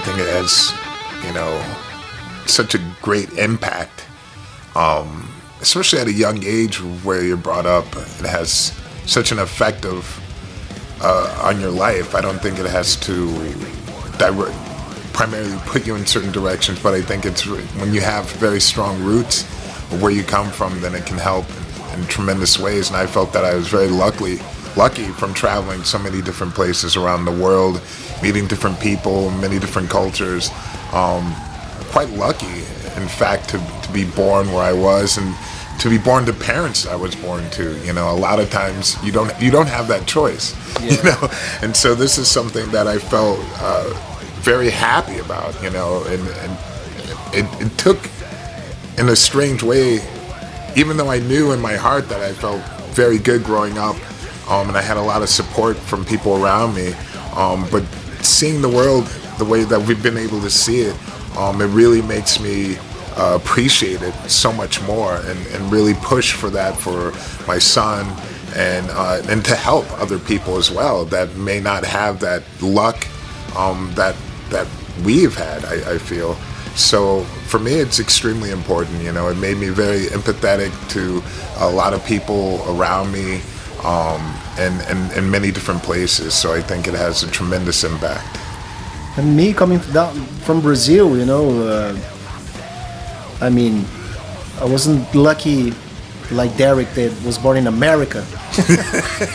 think it has, you know, such a great impact, especially at a young age where you're brought up. It has such an effect on your life. I don't think it has to primarily put you in certain directions, but I think it's when you have very strong roots of where you come from, then it can help in tremendous ways. And I felt that I was very lucky from traveling so many different places around the world, meeting different people, many different cultures. Quite lucky, in fact, to be born where I was and to be born to parents I was born to. You know, a lot of times you don't have that choice. Yeah. You know, and so this is something that I felt very happy about. You know, and it took, in a strange way, even though I knew in my heart that I felt very good growing up, and I had a lot of support from people around me, but seeing the world the way that we've been able to see it, it really makes me appreciate it so much more, and really push for that for my son, and to help other people as well that may not have that luck that we've had. I feel. So for me, it's extremely important. You know, it made me very empathetic to a lot of people around me, and in many different places. So I think it has a tremendous impact. And me coming down from Brazil, you know, I mean, I wasn't lucky like Derrick that was born in America.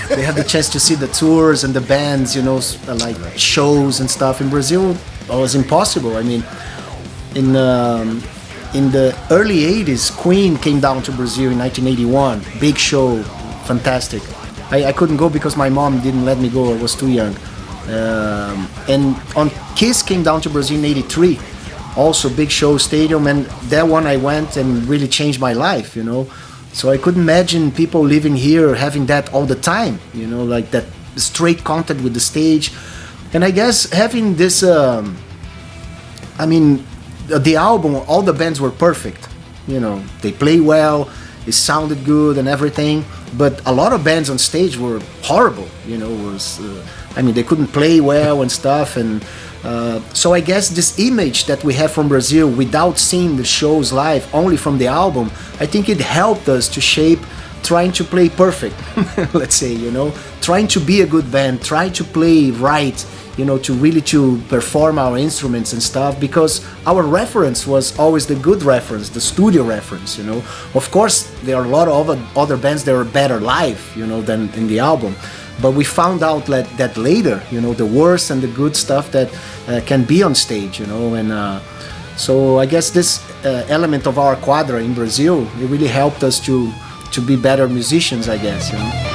They had the chance to see the tours and the bands, you know, like shows and stuff. In Brazil, it was impossible. I mean, in the early 80s, Queen came down to Brazil in 1981. Big show, fantastic. I couldn't go because my mom didn't let me go. I was too young. And on Kiss came down to Brazil in 83. Also big show, stadium, and that one I went and really changed my life, you know. So I couldn't imagine people living here having that all the time, you know, like that straight contact with the stage. And I guess having this, I mean, the album, all the bands were perfect, you know, they play well, it sounded good and everything, but a lot of bands on stage were horrible, you know, I mean, they couldn't play well and stuff, and so I guess this image that we have from Brazil without seeing the shows live, only from the album, I think it helped us to shape trying to play perfect, let's say, you know, trying to be a good band, trying to play right, you know, to perform our instruments and stuff, because our reference was always the good reference, the studio reference, you know. Of course, there are a lot of other bands that are better live, you know, than in the album. But we found out that later, you know, the worst and the good stuff that can be on stage, you know, and so I guess this element of our Quadra in Brazil, it really helped us to be better musicians, I guess, you know.